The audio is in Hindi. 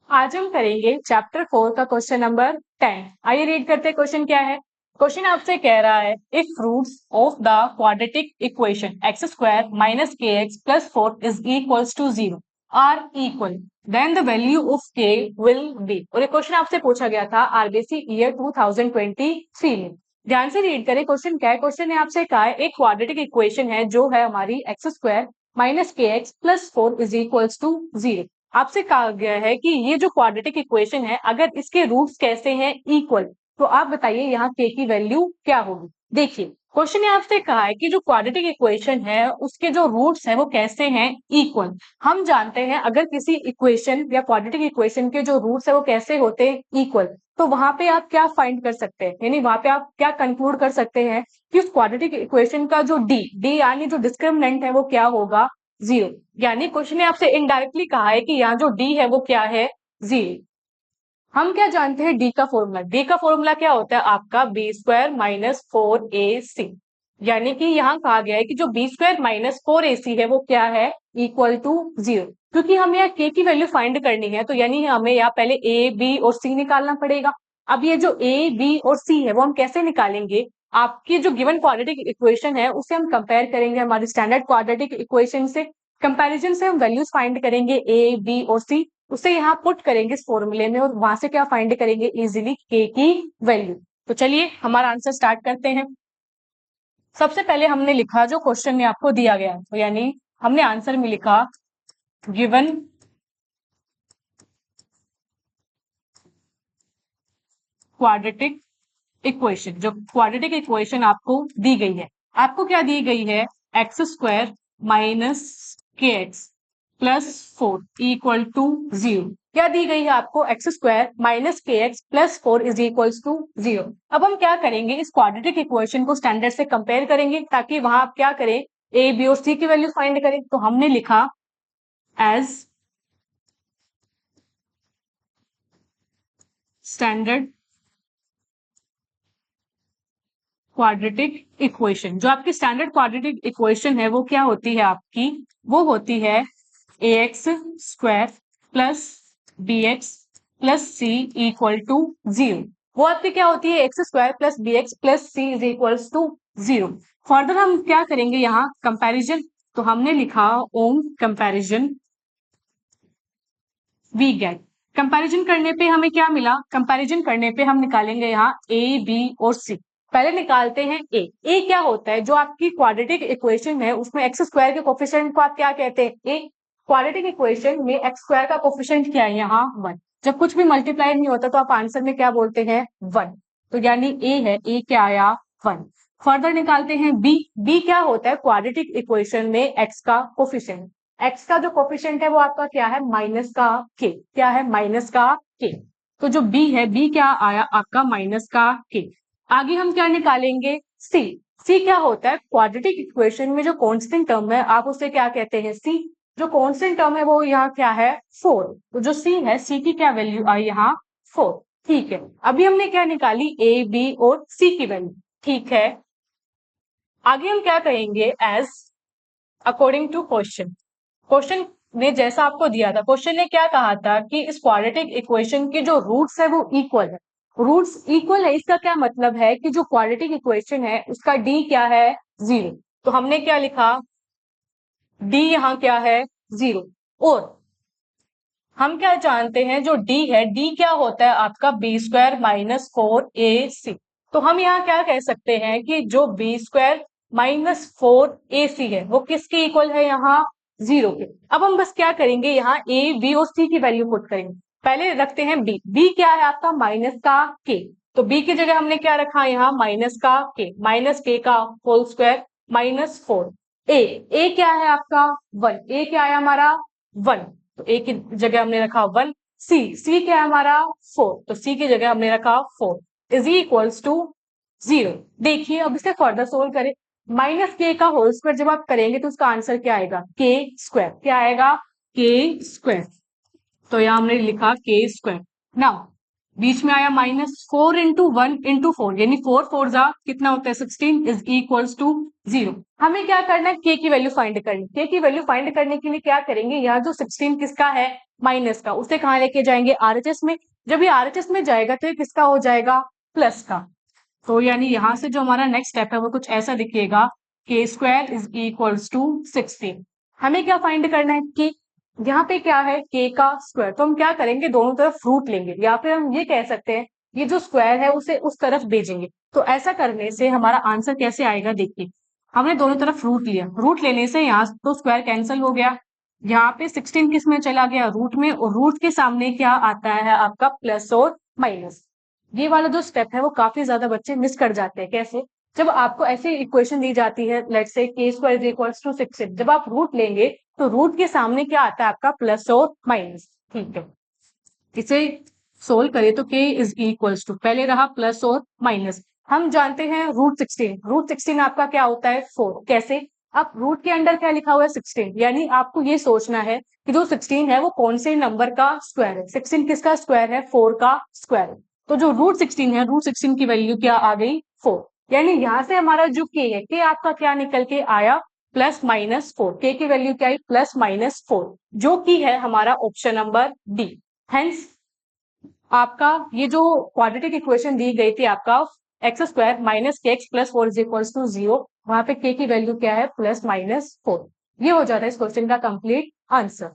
आज हम करेंगे चैप्टर 4 का क्वेश्चन नंबर 10। आइए रीड करते हैं क्वेश्चन क्या है। क्वेश्चन आपसे कह रहा है if roots of the quadratic equation X square minus के x plus 4 is equals to 0 are equal then the value of K will be. और ये क्वेश्चन आपसे पूछा गया था आरबीसी ईयर 2023 में। ध्यान से रीड करें क्वेश्चन क्या है। क्वेश्चन ने आपसे कहा है एक क्वाड्रेटिक इक्वेशन है जो है हमारी एक्स स्क्वायर माइनस के x plus 4 is equals to 0। आपसे कहा गया है कि ये जो क्वाड्रेटिक इक्वेशन है अगर इसके रूट्स कैसे हैं इक्वल, तो आप बताइए यहाँ के की वैल्यू क्या होगी। देखिए क्वेश्चन ने आपसे कहा है कि जो क्वाड्रेटिक इक्वेशन है उसके जो रूट्स हैं वो कैसे हैं इक्वल। हम जानते हैं अगर किसी इक्वेशन या क्वाड्रेटिक इक्वेशन के जो रूट्स है वो कैसे होते हैं इक्वल, तो वहां पे आप क्या फाइंड कर सकते हैं, यानी वहां पे आप क्या कंक्लूड कर सकते हैं कि उस क्वाड्रेटिक इक्वेशन का जो डी यानी जो डिस्क्रिमिनेंट है वो क्या होगा, 0। यानी क्वेश्चन ने आपसे इनडायरेक्टली कहा है कि यहाँ जो डी है वो क्या है, 0। हम क्या जानते हैं डी का फॉर्मूला। डी का फॉर्मूला क्या होता है आपका बी स्क्वायर माइनस 4ac। यानी कि यहाँ कहा गया है कि जो बी स्क्वायर माइनस 4ac है वो क्या है, इक्वल टू 0। क्योंकि हमें यहाँ के की वैल्यू फाइंड करनी है तो यानी हमें यहाँ पहले ए बी और सी निकालना पड़ेगा। अब ये जो ए बी और सी है वो हम कैसे निकालेंगे, आपकी जो गिवन क्वाड्रेटिक इक्वेशन है उसे हम कंपेयर करेंगे हमारी स्टैंडर्ड क्वाड्रेटिक इक्वेशन से। कंपैरिजन से हम वैल्यूज फाइंड करेंगे ए बी और सी, उसे यहाँ पुट करेंगे इस फॉर्मूले में और वहां से क्या फाइंड करेंगे इजीली के की वैल्यू। तो चलिए हमारा आंसर स्टार्ट करते हैं। सबसे पहले हमने लिखा जो क्वेश्चन में आपको दिया गया है, तो यानी हमने आंसर में लिखा गिवन क्वाड्रेटिक इक्वेशन। जो क्वाड्रेटिक इक्वेशन आपको दी गई है, आपको क्या दी गई है, एक्स स्क्वायर माइनस के एक्स प्लस 4 इक्वल टू 0। क्या दी गई है आपको, एक्स स्क्वायर माइनस के x plus 4 is equals to 0। अब हम क्या करेंगे, इस क्वाड्रेटिक इक्वेशन को स्टैंडर्ड से कंपेयर करेंगे ताकि वहां आप क्या करें, ए बी और सी की वैल्यू फाइंड करें। तो हमने लिखा एज स्टैंडर्ड क्वाड्रेटिक इक्वेशन। जो आपकी स्टैंडर्ड क्वाड्रेटिक इक्वेशन है वो क्या होती है आपकी, वो होती है A X square plus B X plus C equal to 0। वो आपकी क्या होती है, x square plus B X plus C is equals to 0। Further हम क्या करेंगे यहाँ कंपैरिजन। तो हमने लिखा on comparison we get. Comparison करने पे हमें क्या मिला, कंपैरिजन करने पे हम निकालेंगे यहाँ ए बी और सी। पहले निकालते हैं ए क्या होता है, जो आपकी क्वाड्रेटिक इक्वेशन है उसमें एक्स स्क्वायर के कोफिशिएंट को आप क्या कहते हैं, ए। क्वाड्रेटिक इक्वेशन में एक्स स्क्वायर का कोफिशिएंट क्या है यहाँ 1। जब कुछ भी मल्टीप्लाई नहीं होता तो आप आंसर में क्या बोलते हैं 1। तो यानी ए है, ए क्या आया 1। फर्दर निकालते हैं बी क्या होता है क्वाड्रेटिक इक्वेशन में एक्स का कोफिशिएंट। एक्स का जो कोफिशिएंट है वो आपका क्या है, माइनस का के। क्या है, माइनस का के। तो जो बी है, बी क्या आया आपका माइनस का के। आगे हम क्या निकालेंगे, सी। सी क्या होता है क्वाड्रेटिक इक्वेशन में जो कांस्टेंट टर्म है आप उसे क्या कहते हैं, सी। जो कांस्टेंट टर्म है वो यहाँ क्या है 4। तो जो सी है, सी की क्या वैल्यू आई यहाँ 4। ठीक है, अभी हमने क्या निकाली ए बी और सी की वैल्यू। ठीक है, आगे हम क्या कहेंगे as according to question. Question ने जैसा आपको दिया था, क्वेश्चन ने क्या कहा था कि इस क्वाड्रेटिक इक्वेशन के जो रूट्स है वो इक्वल है। रूट्स इक्वल है इसका क्या मतलब है कि जो क्वाड्रेटिक इक्वेशन है उसका डी क्या है 0। तो हमने क्या लिखा, डी यहाँ क्या है 0। और हम क्या जानते हैं जो डी है, डी क्या होता है आपका बी स्क्वायर माइनस 4ac। तो हम यहाँ क्या कह सकते हैं कि जो बी स्क्वायर माइनस 4ac है वो किसके इक्वल है, यहाँ 0 के। अब हम बस क्या करेंगे, यहाँ ए बी और सी की वैल्यू पुट करेंगे। पहले रखते हैं बी क्या है आपका माइनस का के। तो बी की जगह हमने क्या रखा, यहाँ माइनस के का होल स्क्वायर माइनस 4। ए क्या है आपका 1, ए क्या है हमारा 1। तो ए की जगह हमने रखा 1। सी क्या है हमारा 4, तो सी की जगह हमने रखा 4 इज इक्वल्स टू 0। देखिए अब इसे फर्दर सोल्व करें। माइनस के का होल स्क्वायर जब आप करेंगे तो उसका आंसर क्या आएगा, के स्क्वायर। क्या आएगा, के स्क्वायर। तो यहां हमने लिखा के स्क्वायर। नाउ बीच में आया -4 × 1 × 4 यानी 4 4 जा कितना होता है 16 इज इक्वल्स टू 0। हमें क्या करना है के की वैल्यू फाइंड करनी। के की वैल्यू फाइंड करने के लिए क्या करेंगे, यहाँ जो 16 किसका है माइनस का, उसे कहाँ लेके जाएंगे आरएचएस में। जब ये आरएचएस में जाएगा तो ये किसका हो जाएगा प्लस का। तो यानी यहाँ से जो हमारा नेक्स्ट स्टेप है वो कुछ ऐसा दिखेगा k² इज इक्वल्स टू 16। हमें क्या फाइंड करना है कि यहाँ पे क्या है k का स्क्वायर, तो हम क्या करेंगे दोनों तरफ रूट लेंगे, या फिर हम ये कह सकते हैं ये जो स्क्वायर है उसे उस तरफ भेजेंगे। तो ऐसा करने से हमारा आंसर कैसे आएगा, देखिए हमने दोनों तरफ रूट लिया, रूट लेने से यहाँ तो स्क्वायर कैंसिल हो गया, यहाँ पे 16 किस में चला गया रूट में, और रूट के सामने क्या आता है आपका प्लस और माइनस। ये वाला जो स्टेप है वो काफी ज्यादा बच्चे मिस कर जाते हैं। कैसे, जब आपको ऐसी इक्वेशन दी जाती है let's say k² is equals to 16, जब आप रूट लेंगे तो रूट के सामने क्या आता है आपका प्लस और माइनस। ठीक है, इसे सोल्व करें तो k इज इक्वल्स टू पहले रहा प्लस और माइनस, हम जानते हैं रूट 16 आपका क्या होता है 4। कैसे, अब रूट के अंदर क्या लिखा हुआ है 16, यानी आपको ये सोचना है कि जो 16 है वो कौन से नंबर का स्क्वायर है। 16 किसका स्क्वायर है 4 का स्क्वायर है। तो जो रूट 16 है रूट 16 की वैल्यू क्या आ गई 4, यानी यहाँ से हमारा जो k है k आपका क्या निकल के आया +-4। k की वैल्यू क्या आई +-4, जो कि है हमारा ऑप्शन नंबर डी। हेंस आपका ये जो क्वाड्रेटिक इक्वेशन दी गई थी आपका x² - kx + 4 = 0, वहां पे k की वैल्यू क्या है +-4। ये हो जाता है इस क्वेश्चन का कंप्लीट आंसर।